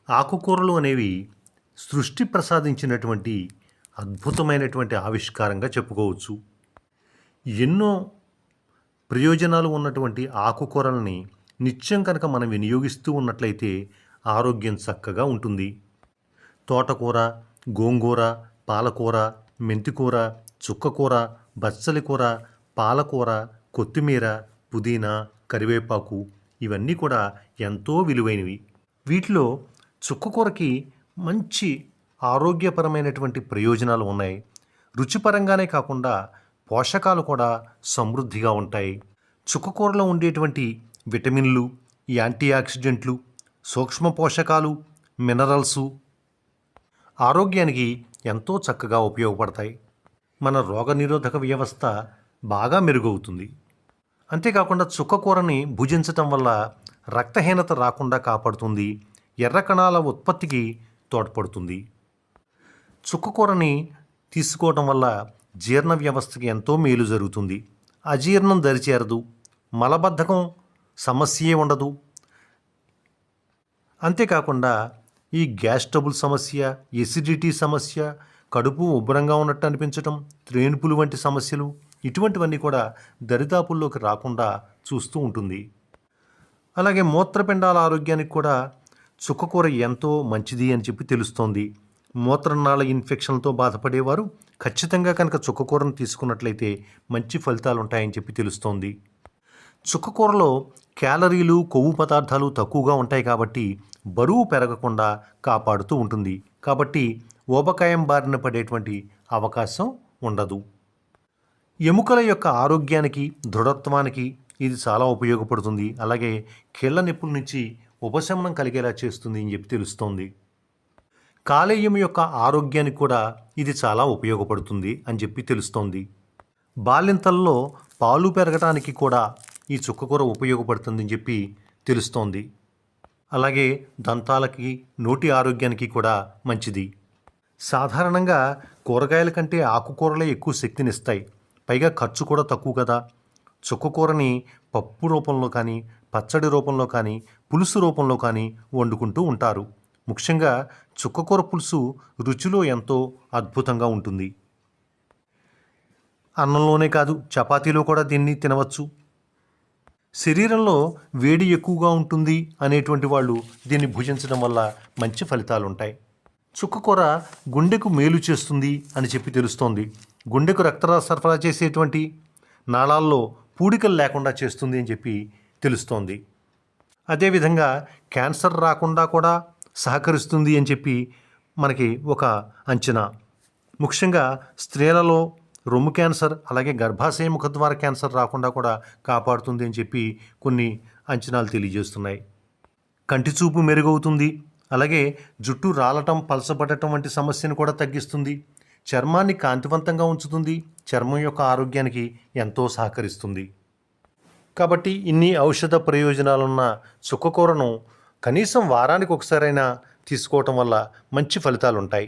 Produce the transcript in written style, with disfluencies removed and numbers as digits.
ఆకుకూరలు అనేవి సృష్టి ప్రసాదించినటువంటి అద్భుతమైనటువంటి ఆవిష్కారంగా చెప్పుకోవచ్చు. ఎన్నో ప్రయోజనాలు ఉన్నటువంటి ఆకుకూరలని నిత్యం కనుక మనం వినియోగిస్తూ ఉన్నట్లయితే ఆరోగ్యం చక్కగా ఉంటుంది. తోటకూర, గోంగూర, పాలకూర, మెంతికూర, చుక్కకూర, బచ్చలి కూర, పాలకూర, కొత్తిమీర, పుదీనా, కరివేపాకు ఇవన్నీ కూడా ఎంతో విలువైనవి. వీటిలో చుక్కకూరకి మంచి ఆరోగ్యపరమైనటువంటి ప్రయోజనాలు ఉన్నాయి. రుచిపరంగానే కాకుండా పోషకాలు కూడా సమృద్ధిగా ఉంటాయి. చుక్కకూరలో ఉండేటువంటి విటమిన్లు, యాంటీ ఆక్సిడెంట్లు, సూక్ష్మ పోషకాలు, మినరల్సు ఆరోగ్యానికి ఎంతో చక్కగా ఉపయోగపడతాయి. మన రోగనిరోధక వ్యవస్థ బాగా మెరుగవుతుంది. అంతేకాకుండా చుక్కకూరని భుజించటం వల్ల రక్తహీనత రాకుండా కాపాడుతుంది. ఎర్ర కణాల ఉత్పత్తికి తోడ్పడుతుంది. చుక్కకూరని తీసుకోవటం వల్ల జీర్ణ వ్యవస్థకి ఎంతో మేలు జరుగుతుంది. అజీర్ణం దరిచేరదు, మలబద్ధకం సమస్యే ఉండదు. అంతేకాకుండా ఈ గ్యాస్ ట్రబుల్ సమస్య, ఎసిడిటీ సమస్య, కడుపు ఉబ్బరంగా ఉన్నట్టు అనిపించటం, త్రేనుపులు వంటి సమస్యలు ఇటువంటివన్నీ కూడా దరిదాపుల్లోకి రాకుండా చూస్తూ ఉంటుంది. అలాగే మూత్రపిండాల ఆరోగ్యానికి కూడా చుక్కకూర ఎంతో మంచిది అని చెప్పి తెలుస్తోంది. మూత్రనాళ ఇన్ఫెక్షన్లతో బాధపడేవారు ఖచ్చితంగా కనుక చుక్కకూరను తీసుకున్నట్లయితే మంచి ఫలితాలు ఉంటాయని చెప్పి తెలుస్తోంది. చుక్కకూరలో క్యాలరీలు, కొవ్వు పదార్థాలు తక్కువగా ఉంటాయి కాబట్టి బరువు పెరగకుండా కాపాడుతూ ఉంటుంది. కాబట్టి ఊబకాయం బారిన పడేటువంటి అవకాశం ఉండదు. ఎముకల యొక్క ఆరోగ్యానికి, దృఢత్వానికి ఇది చాలా ఉపయోగపడుతుంది. అలాగే కీళ్ళ నొప్పుల నుంచి ఉపశమనం కలిగేలా చేస్తుంది అని చెప్పి తెలుస్తోంది. కాలేయం యొక్క ఆరోగ్యానికి కూడా ఇది చాలా ఉపయోగపడుతుంది అని చెప్పి తెలుస్తోంది. బాలింతల్లో పాలు పెరగటానికి కూడా ఈ చుక్కకూర ఉపయోగపడుతుందని చెప్పి తెలుస్తోంది. అలాగే దంతాలకి, నోటి ఆరోగ్యానికి కూడా మంచిది. సాధారణంగా కూరగాయల కంటే ఆకుకూరలే ఎక్కువ శక్తినిస్తాయి. పైగా ఖర్చు కూడా తక్కువ కదా. చుక్కకూరని పప్పు రూపంలో కానీ, పచ్చడి రూపంలో కానీ, పులుసు రూపంలో కానీ వండుకుంటూ ఉంటారు. ముఖ్యంగా చుక్కకూర పులుసు రుచిలో ఎంతో అద్భుతంగా ఉంటుంది. అన్నంలోనే కాదు, చపాతీలో కూడా దీన్ని తినవచ్చు. శరీరంలో వేడి ఎక్కువగా ఉంటుంది అనేటువంటి వాళ్ళు దీన్ని భుజించడం వల్ల మంచి ఫలితాలు ఉంటాయి. చుక్కకూర గుండెకు మేలు చేస్తుంది అని చెప్పి తెలుస్తోంది. గుండెకు రక్త సరఫరా చేసేటువంటి నాళాల్లో పూడికలు లేకుండా చేస్తుంది అని చెప్పి తెలుస్తోంది. అదేవిధంగా క్యాన్సర్ రాకుండా కూడా సహకరిస్తుంది అని చెప్పి మనకి ఒక అంచనా. ముఖ్యంగా స్త్రీలలో రొమ్ము క్యాన్సర్, అలాగే గర్భాశయ ముఖద్వార క్యాన్సర్ రాకుండా కూడా కాపాడుతుంది అని చెప్పి కొన్ని అంచనాలు తెలియజేస్తున్నాయి. కంటి చూపు మెరుగవుతుంది. అలాగే జుట్టు రాలటం, పలసబడటం వంటి సమస్యను కూడా తగ్గిస్తుంది. చర్మాన్ని కాంతివంతంగా ఉంచుతుంది. చర్మం యొక్క ఆరోగ్యానికి ఎంతో సహకరిస్తుంది. కాబట్టి ఇన్ని ఔషధ ప్రయోజనాలున్న చుక్కకూరను కనీసం వారానికి ఒకసారైనా తీసుకోవటం వల్ల మంచి ఫలితాలు ఉంటాయి.